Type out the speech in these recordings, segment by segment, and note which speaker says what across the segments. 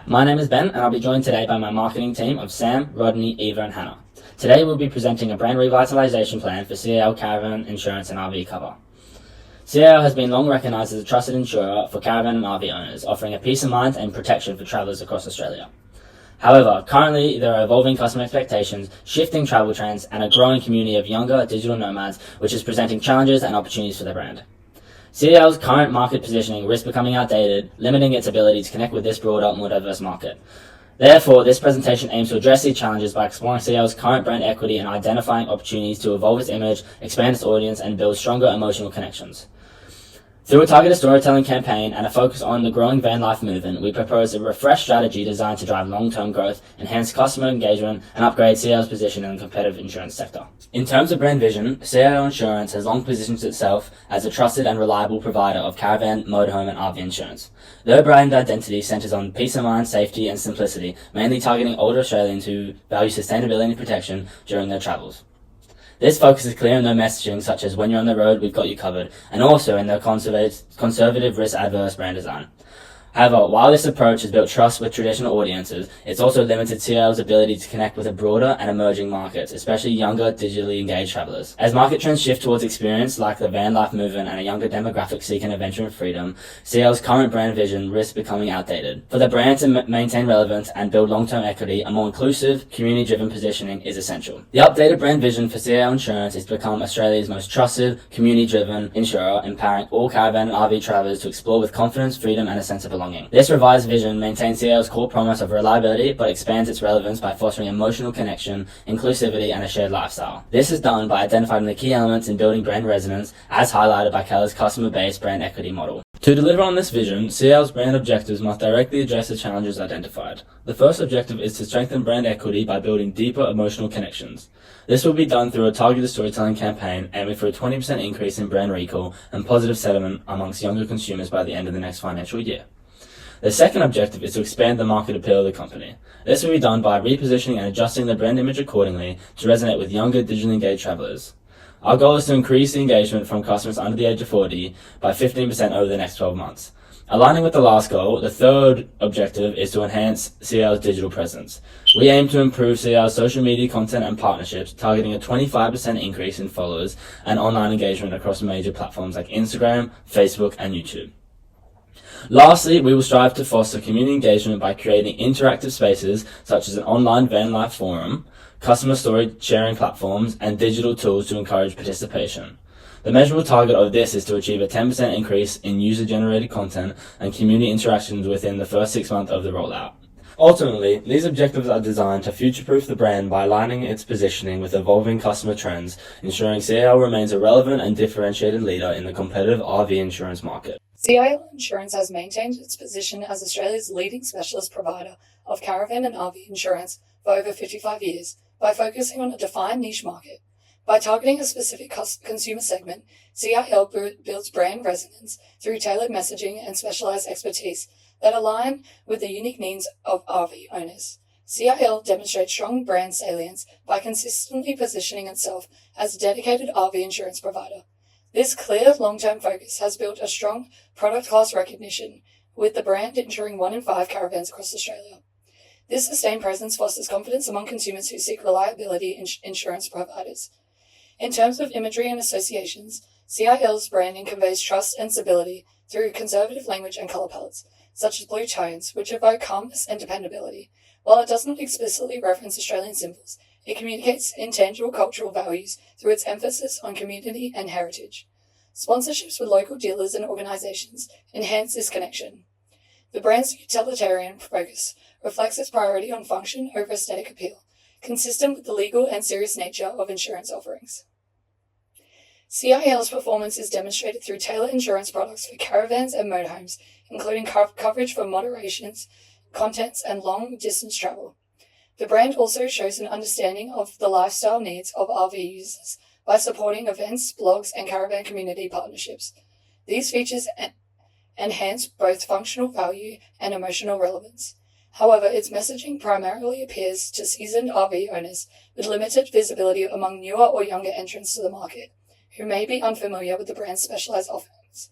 Speaker 1: Hi, my name is Ben and I'll be joined today by my marketing team of Sam, Rodney, Eva and Hannah. Today we'll be presenting a brand revitalisation plan for CIL Caravan Insurance and RV cover. CIL has been long recognised as a trusted insurer for caravan and RV owners, offering a peace of mind and protection for travellers across Australia. However, currently there are evolving customer expectations, shifting travel trends and a growing community of younger digital nomads, which is presenting challenges and opportunities for their brand. CIL's current market positioning risks becoming outdated, limiting its ability to connect with this broader, more diverse market. Therefore, this presentation aims to address these challenges by exploring CIL's current brand equity and identifying opportunities to evolve its image, expand its audience, and build stronger emotional connections. Through a targeted storytelling campaign and a focus on the growing van life movement, we propose a refreshed strategy designed to drive long-term growth, enhance customer engagement, and upgrade CIL's position in the competitive insurance sector. In terms of brand vision, CIL Insurance has long positioned itself as a trusted and reliable provider of caravan, motorhome, and RV insurance. Their brand identity centers on peace of mind, safety, and simplicity, mainly targeting older Australians who value sustainability and protection during their travels. This focus is clear in their messaging, such as "When you're on the road, we've got you covered," and also in their conservative, risk-adverse brand design. However, while this approach has built trust with traditional audiences, it's also limited CIL's ability to connect with a broader and emerging markets, especially younger, digitally engaged travelers. As market trends shift towards experience like the van life movement and a younger demographic seeking adventure and freedom, CIL's current brand vision risks becoming outdated. For the brand to maintain relevance and build long-term equity, a more inclusive, community-driven positioning is essential. The updated brand vision for CIL Insurance is to become Australia's most trusted, community-driven insurer, empowering all caravan and RV travelers to explore with confidence, freedom, and a sense of belonging. This revised vision maintains CIL's core promise of reliability but expands its relevance by fostering emotional connection, inclusivity, and a shared lifestyle. This is done by identifying the key elements in building brand resonance, as highlighted by Keller's customer-based brand equity model. To deliver on this vision, CIL's brand objectives must directly address the challenges identified. The first objective is to strengthen brand equity by building deeper emotional connections. This will be done through a targeted storytelling campaign aiming for a 20% increase in brand recall and positive sentiment amongst younger consumers by the end of the next financial year. The second objective is to expand the market appeal of the company. This will be done by repositioning and adjusting the brand image accordingly to resonate with younger, digitally engaged travelers. Our goal is to increase the engagement from customers under the age of 40 by 15% over the next 12 months. Aligning with the last goal, the third objective is to enhance CIL's digital presence. We aim to improve CIL's social media content and partnerships, targeting a 25% increase in followers and online engagement across major platforms like Instagram, Facebook, and YouTube. Lastly, we will strive to foster community engagement by creating interactive spaces such as an online van life forum, customer story sharing platforms, and digital tools to encourage participation. The measurable target of this is to achieve a 10% increase in user-generated content and community interactions within the first 6 months of the rollout. Ultimately, these objectives are designed to future-proof the brand by aligning its positioning with evolving customer trends, ensuring CIL remains a relevant and differentiated leader in the competitive RV insurance market.
Speaker 2: CIL Insurance has maintained its position as Australia's leading specialist provider of caravan and RV insurance for over 55 years by focusing on a defined niche market. By targeting a specific consumer segment, CIL builds brand resonance through tailored messaging and specialized expertise that align with the unique needs of RV owners. CIL demonstrates strong brand salience by consistently positioning itself as a dedicated RV insurance provider. This clear long-term focus has built a strong product class recognition, with the brand insuring 1 in 5 caravans across Australia. This sustained presence fosters confidence among consumers who seek reliability insurance providers. In terms of imagery and associations, CIL's branding conveys trust and stability through conservative language and color palettes, such as blue tones, which evoke calmness and dependability. While it does not explicitly reference Australian symbols, it communicates intangible cultural values through its emphasis on community and heritage. Sponsorships with local dealers and organizations enhance this connection. The brand's utilitarian focus reflects its priority on function over aesthetic appeal, consistent with the legal and serious nature of insurance offerings. CIL's performance is demonstrated through tailored insurance products for caravans and motorhomes, including coverage for moderations, contents, and long-distance travel. The brand also shows an understanding of the lifestyle needs of RV users by supporting events, blogs, and caravan community partnerships. These features enhance both functional value and emotional relevance. However, its messaging primarily appeals to seasoned RV owners with limited visibility among newer or younger entrants to the market, who may be unfamiliar with the brand's specialized offerings.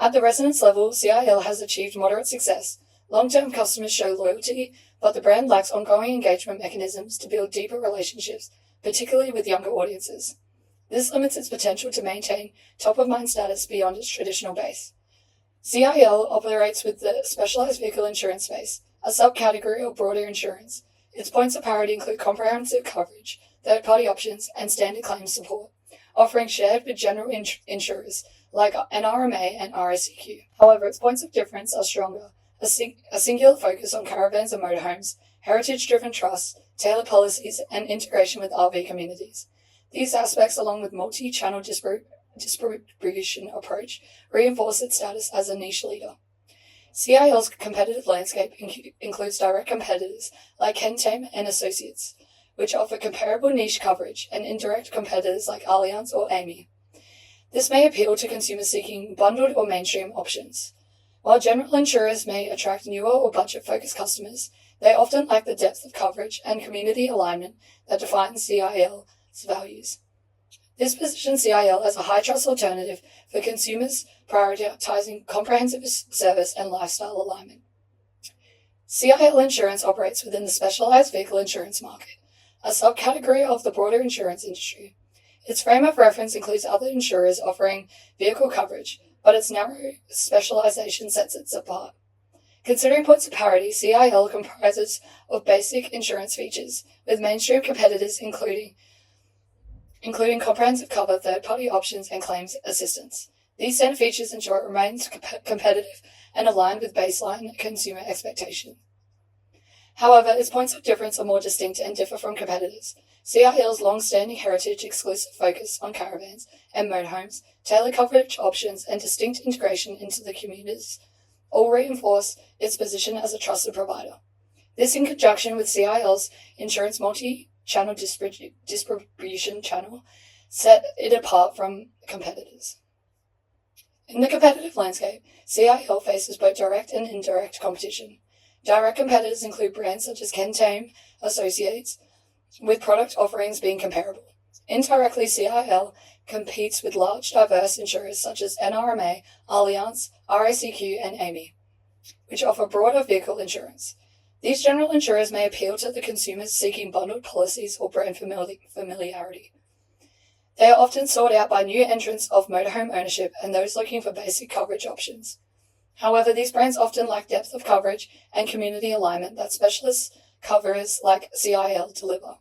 Speaker 2: At the resonance level, CIL has achieved moderate success, Long-term customers show loyalty, but the brand lacks ongoing engagement mechanisms to build deeper relationships, particularly with younger audiences. This limits its potential to maintain top-of-mind status beyond its traditional base. CIL operates with the specialized vehicle insurance space, a subcategory of broader insurance. Its points of parity include comprehensive coverage, third-party options, and standard claims support, offering shared with general insurers like NRMA and RICQ. However, its points of difference are stronger. A singular focus on caravans and motorhomes, heritage-driven trusts, tailored policies, and integration with RV communities. These aspects, along with multi-channel distribution approach, reinforce its status as a niche leader. CIL's competitive landscape includes direct competitors like Kentame and Associates, which offer comparable niche coverage, and indirect competitors like Allianz or AMB. This may appeal to consumers seeking bundled or mainstream options. While general insurers may attract newer or budget-focused customers, they often lack the depth of coverage and community alignment that defines CIL's values. This positions CIL as a high-trust alternative for consumers prioritizing comprehensive service and lifestyle alignment. CIL Insurance operates within the specialized vehicle insurance market, a subcategory of the broader insurance industry. Its frame of reference includes other insurers offering vehicle coverage, but its narrow specialization sets it apart. Considering points of parity, CIL comprises of basic insurance features, with mainstream competitors including comprehensive cover, third-party options, and claims assistance. These standard features ensure it remains competitive and aligned with baseline consumer expectations. However, its points of difference are more distinct and differ from competitors. CIL's long-standing heritage exclusive focus on caravans and motorhomes, tailored coverage options, and distinct integration into the communities all reinforce its position as a trusted provider. This, in conjunction with CIL's insurance multi-channel distribution channel, set it apart from competitors. In the competitive landscape, CIL faces both direct and indirect competition. Direct competitors include brands such as Kentame Associates, with product offerings being comparable. Indirectly, CIL competes with large, diverse insurers such as NRMA, Allianz, RICQ, and AMB, which offer broader vehicle insurance. These general insurers may appeal to the consumers seeking bundled policies or brand familiarity. They are often sought out by new entrants of motorhome ownership and those looking for basic coverage options. However, these brands often lack depth of coverage and community alignment that specialist coverers like CIL deliver.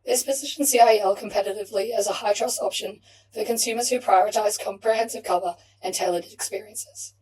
Speaker 2: This positions CIL competitively as a high-trust option for consumers who prioritize comprehensive cover and tailored experiences.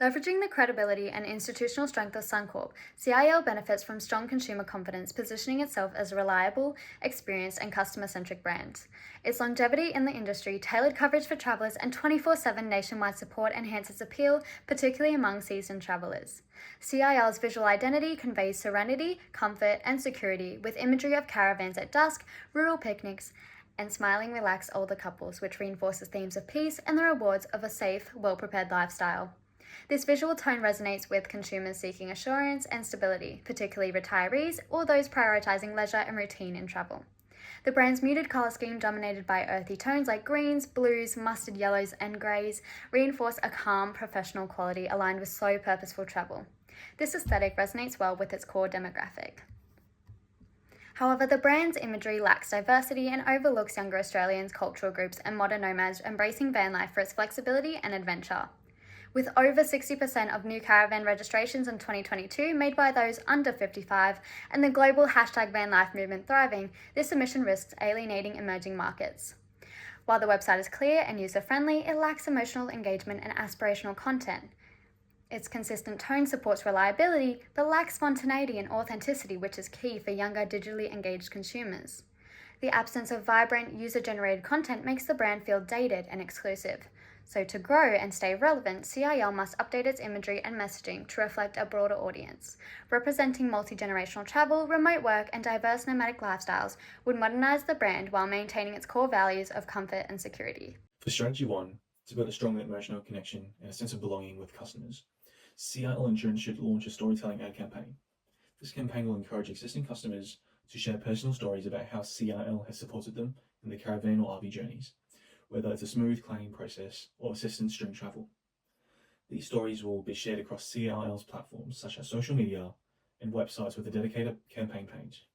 Speaker 3: Leveraging the credibility and institutional strength of Suncorp, CIL benefits from strong consumer confidence, positioning itself as a reliable, experienced, and customer-centric brand. Its longevity in the industry, tailored coverage for travellers, and 24/7 nationwide support enhance its appeal, particularly among seasoned travellers. CIL's visual identity conveys serenity, comfort, and security, with imagery of caravans at dusk, rural picnics, and smiling, relaxed older couples, which reinforces themes of peace and the rewards of a safe, well-prepared lifestyle. This visual tone resonates with consumers seeking assurance and stability, particularly retirees or those prioritising leisure and routine in travel. The brand's muted colour scheme, dominated by earthy tones like greens, blues, mustard yellows, and greys, reinforce a calm, professional quality aligned with slow, purposeful travel. This aesthetic resonates well with its core demographic. However, the brand's imagery lacks diversity and overlooks younger Australians, cultural groups, and modern nomads embracing van life for its flexibility and adventure. With over 60% of new caravan registrations in 2022 made by those under 55 and the global #vanlife movement thriving, this omission risks alienating emerging markets. While the website is clear and user-friendly, it lacks emotional engagement and aspirational content. Its consistent tone supports reliability, but lacks spontaneity and authenticity, which is key for younger, digitally engaged consumers. The absence of vibrant, user-generated content makes the brand feel dated and exclusive. So to grow and stay relevant, CIL must update its imagery and messaging to reflect a broader audience. Representing multi-generational travel, remote work, and diverse nomadic lifestyles would modernise the brand while maintaining its core values of comfort and security.
Speaker 4: For Strategy 1, to build a strong emotional connection and a sense of belonging with customers, CIL Insurance should launch a storytelling ad campaign. This campaign will encourage existing customers to share personal stories about how CIL has supported them in their caravan or RV journeys, whether it's a smooth claim process or assistance during travel. These stories will be shared across CIL's platforms such as social media and websites with a dedicated campaign page.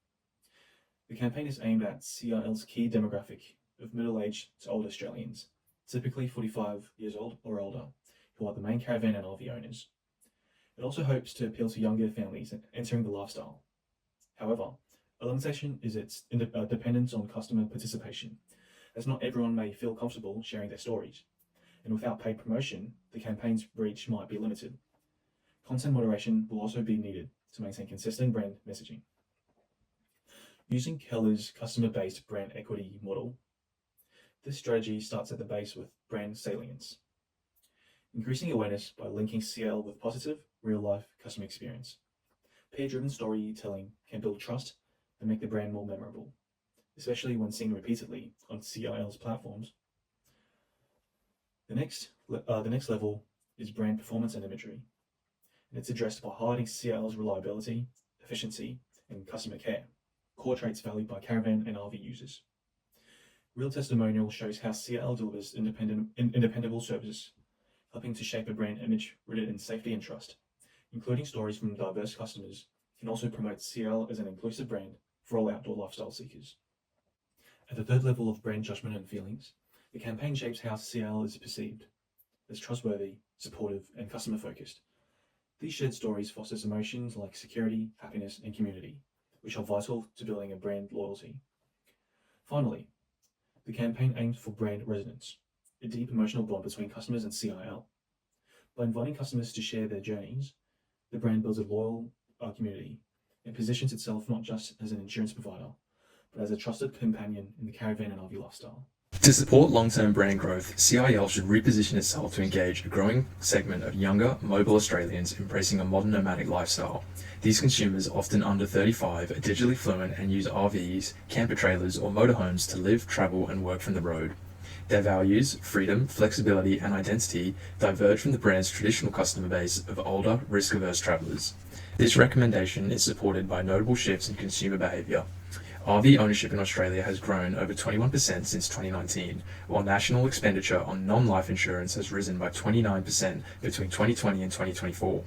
Speaker 4: The campaign is aimed at CIL's key demographic of middle-aged to older Australians, typically 45 years old or older, who are the main caravan and RV owners. It also hopes to appeal to younger families entering the lifestyle. However, a limitation is its dependence on customer participation, as not everyone may feel comfortable sharing their stories, and without paid promotion, the campaign's reach might be limited. Content moderation will also be needed to maintain consistent brand messaging. Using Keller's customer-based brand equity model, this strategy starts at the base with brand salience, increasing awareness by linking CIL with positive, real-life customer experience. Peer-driven storytelling can build trust and make the brand more memorable, especially when seen repeatedly on CIL's platforms. The next level is brand performance and imagery, and it's addressed by highlighting CIL's reliability, efficiency, and customer care, core traits valued by caravan and RV users. Real testimonial shows how CIL delivers independable services, helping to shape a brand image rooted in safety and trust. Including stories from diverse customers can also promote CIL as an inclusive brand for all outdoor lifestyle seekers. At the third level of brand judgment and feelings, the campaign shapes how CIL is perceived as trustworthy, supportive, and customer-focused. These shared stories foster emotions like security, happiness, and community, which are vital to building a brand loyalty. Finally, the campaign aims for brand resonance, a deep emotional bond between customers and CIL. By inviting customers to share their journeys, the brand builds a loyal community and positions itself not just as an insurance provider, but as a trusted companion in the caravan and RV lifestyle.
Speaker 5: To support long-term brand growth, CIL should reposition itself to engage a growing segment of younger, mobile Australians embracing a modern nomadic lifestyle. These consumers, often under 35, are digitally fluent and use RVs, camper trailers, or motorhomes to live, travel, and work from the road. Their values, freedom, flexibility, and identity diverge from the brand's traditional customer base of older, risk-averse travelers. This recommendation is supported by notable shifts in consumer behavior. RV ownership in Australia has grown over 21% since 2019, while national expenditure on non-life insurance has risen by 29% between 2020 and 2024.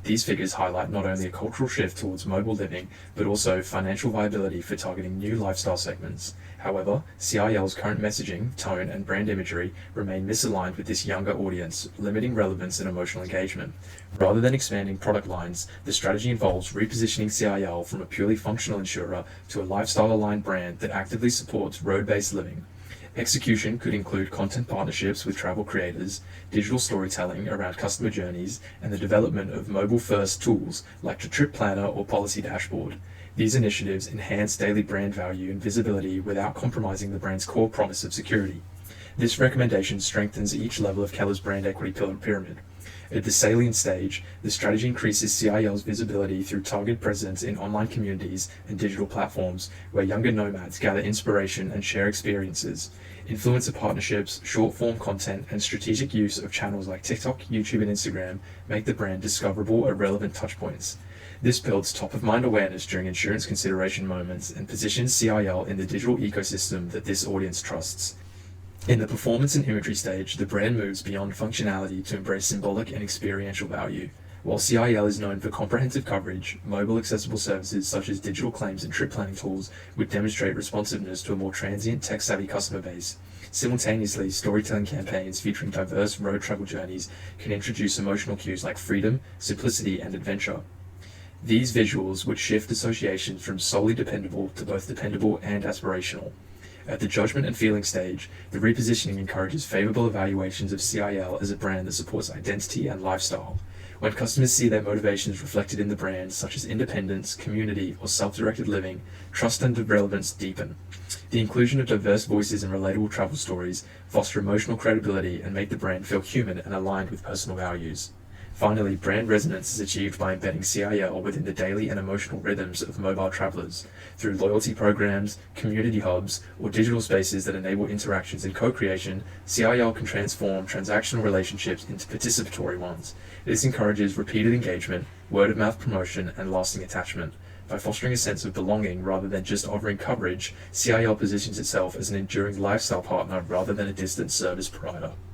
Speaker 5: These figures highlight not only a cultural shift towards mobile living, but also financial viability for targeting new lifestyle segments. However, CIL's current messaging, tone, and brand imagery remain misaligned with this younger audience, limiting relevance and emotional engagement. Rather than expanding product lines, the strategy involves repositioning CIL from a purely functional insurer to a lifestyle-aligned brand that actively supports road-based living. Execution could include content partnerships with travel creators, digital storytelling around customer journeys, and the development of mobile-first tools like the trip planner or policy dashboard. These initiatives enhance daily brand value and visibility without compromising the brand's core promise of security. This recommendation strengthens each level of Keller's brand equity pyramid. At the salient stage, the strategy increases CIL's visibility through targeted presence in online communities and digital platforms where younger nomads gather inspiration and share experiences. Influencer partnerships, short-form content, and strategic use of channels like TikTok, YouTube, and Instagram make the brand discoverable at relevant touchpoints. This builds top-of-mind awareness during insurance consideration moments and positions CIL in the digital ecosystem that this audience trusts. In the performance and imagery stage, the brand moves beyond functionality to embrace symbolic and experiential value. While CIL is known for comprehensive coverage, mobile accessible services such as digital claims and trip planning tools would demonstrate responsiveness to a more transient, tech-savvy customer base. Simultaneously, storytelling campaigns featuring diverse road travel journeys can introduce emotional cues like freedom, simplicity, and adventure. These visuals would shift associations from solely dependable to both dependable and aspirational. At the judgment and feeling stage, the repositioning encourages favorable evaluations of CIL as a brand that supports identity and lifestyle. When customers see their motivations reflected in the brand, such as independence, community, or self-directed living, trust and relevance deepen. The inclusion of diverse voices and relatable travel stories foster emotional credibility and make the brand feel human and aligned with personal values. Finally, brand resonance is achieved by embedding CIL within the daily and emotional rhythms of mobile travelers. Through loyalty programs, community hubs, or digital spaces that enable interactions and co-creation, CIL can transform transactional relationships into participatory ones. This encourages repeated engagement, word-of-mouth promotion, and lasting attachment. By fostering a sense of belonging rather than just offering coverage, CIL positions itself as an enduring lifestyle partner rather than a distant service provider.